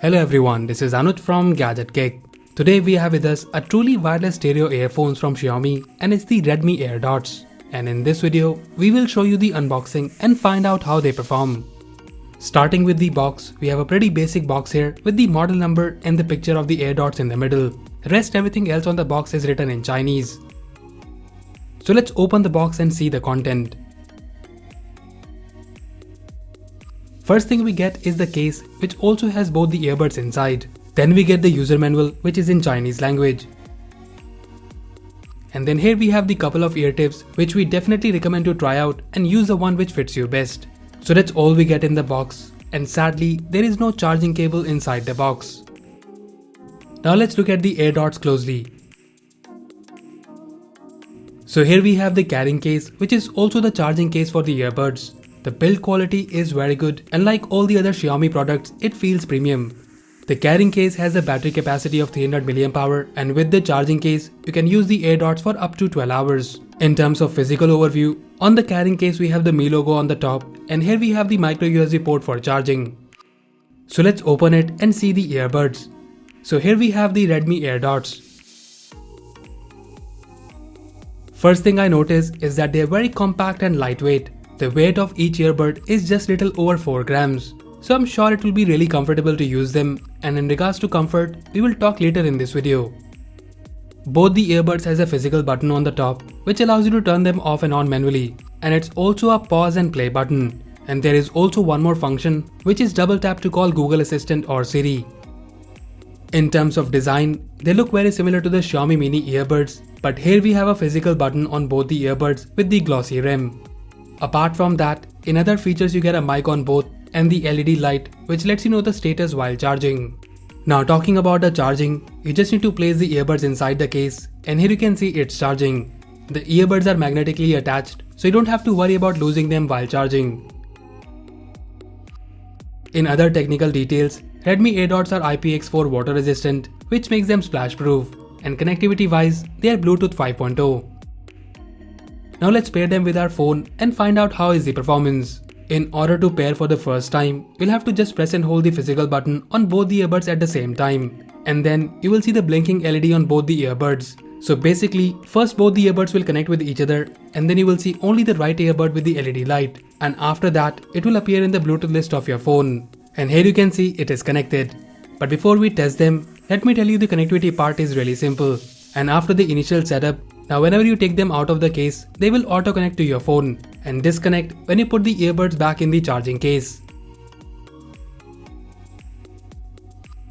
Hello everyone, this is Anuj from Gadget Cake. Today we have with us a truly wireless stereo earphones from Xiaomi and it's the Redmi AirDots. And in this video, we will show you the unboxing and find out how they perform. Starting with the box, we have a pretty basic box here with the model number and the picture of the AirDots in the middle. Rest everything else on the box is written in Chinese. So let's open the box and see the content. First thing we get is the case, which also has both the earbuds inside. Then we get the user manual, which is in Chinese language. And then here we have the couple of ear tips, which we definitely recommend to try out and use the one which fits you best. So that's all we get in the box. And sadly, there is no charging cable inside the box. Now let's look at the AirDots closely. So here we have the carrying case, which is also the charging case for the earbuds. The build quality is very good and like all the other Xiaomi products, it feels premium. The carrying case has a battery capacity of 300 mAh and with the charging case, you can use the AirDots for up to 12 hours. In terms of physical overview, on the carrying case we have the Mi logo on the top and here we have the micro USB port for charging. So let's open it and see the earbuds. So here we have the Redmi AirDots. First thing I notice is that they are very compact and lightweight. The weight of each earbud is just little over 4 grams. So I'm sure it will be really comfortable to use them, and in regards to comfort, we will talk later in this video. Both the earbuds has a physical button on the top which allows you to turn them off and on manually, and it's also a pause and play button. And there is also one more function which is double tap to call Google Assistant or Siri. In terms of design, they look very similar to the Xiaomi Mini earbuds, but here we have a physical button on both the earbuds with the glossy rim. Apart from that, in other features you get a mic on both and the LED light which lets you know the status while charging. Now talking about the charging, you just need to place the earbuds inside the case and here you can see it's charging. The earbuds are magnetically attached so you don't have to worry about losing them while charging. In other technical details, Redmi AirDots are IPX4 water resistant which makes them splash proof, and connectivity wise they are Bluetooth 5.0. Now let's pair them with our phone and find out how is the performance. In order to pair for the first time, you'll have to just press and hold the physical button on both the earbuds at the same time. And then you will see the blinking LED on both the earbuds. So basically, first both the earbuds will connect with each other and then you will see only the right earbud with the LED light. And after that, it will appear in the Bluetooth list of your phone. And here you can see it is connected. But before we test them, let me tell you the connectivity part is really simple. And after the initial setup, now whenever you take them out of the case, they will auto connect to your phone and disconnect when you put the earbuds back in the charging case.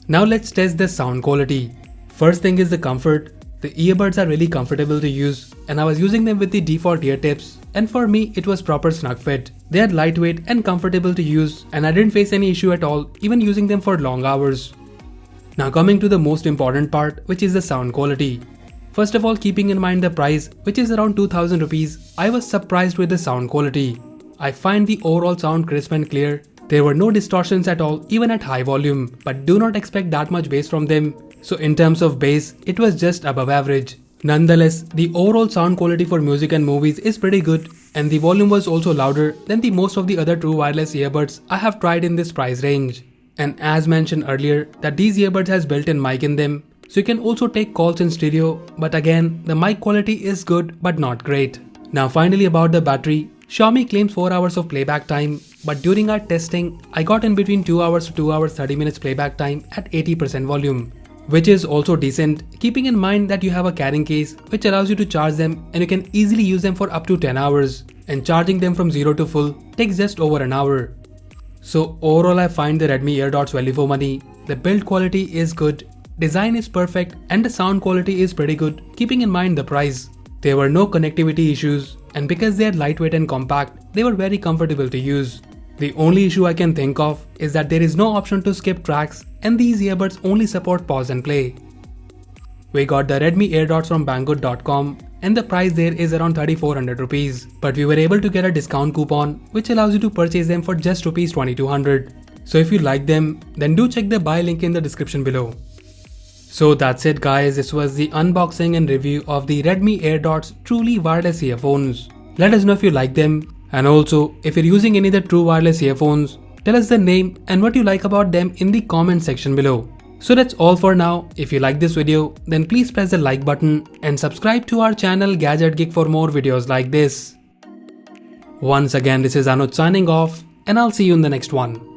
Now let's test the sound quality. First thing is the comfort. The earbuds are really comfortable to use and I was using them with the default ear tips and for me it was proper snug fit. They are lightweight and comfortable to use and I didn't face any issue at all even using them for long hours. Now coming to the most important part, which is the sound quality. First of all, keeping in mind the price, which is around 2000 rupees, I was surprised with the sound quality. I find the overall sound crisp and clear. There were no distortions at all even at high volume, but do not expect that much bass from them. So in terms of bass, it was just above average. Nonetheless, the overall sound quality for music and movies is pretty good and the volume was also louder than the most of the other true wireless earbuds I have tried in this price range. And as mentioned earlier, that these earbuds has built-in mic in them. So you can also take calls in stereo, but again, the mic quality is good but not great. Now finally about the battery, Xiaomi claims 4 hours of playback time, but during our testing, I got in between 2 hours to 2 hours 30 minutes playback time at 80% volume, which is also decent, keeping in mind that you have a carrying case which allows you to charge them and you can easily use them for up to 10 hours, and charging them from 0 to full takes just over an hour. So overall I find the Redmi AirDots value for money. The build quality is good. Design is perfect and the sound quality is pretty good, keeping in mind the price. There were no connectivity issues and because they are lightweight and compact, they were very comfortable to use. The only issue I can think of is that there is no option to skip tracks and these earbuds only support pause and play. We got the Redmi AirDots from Banggood.com and the price there is around 3400 rupees, but we were able to get a discount coupon which allows you to purchase them for just rupees 2200. So if you like them, then do check the buy link in the description below. So that's it guys, this was the unboxing and review of the Redmi AirDots truly wireless earphones. Let us know if you like them, and also if you're using any of the true wireless earphones, Tell us the name and what you like about them in the comment section below. So that's all for now. If you like this video, then please press the like button and subscribe to our channel Gadget Geek for more videos like this. Once again, this is Anuj signing off, and I'll see you in the next one.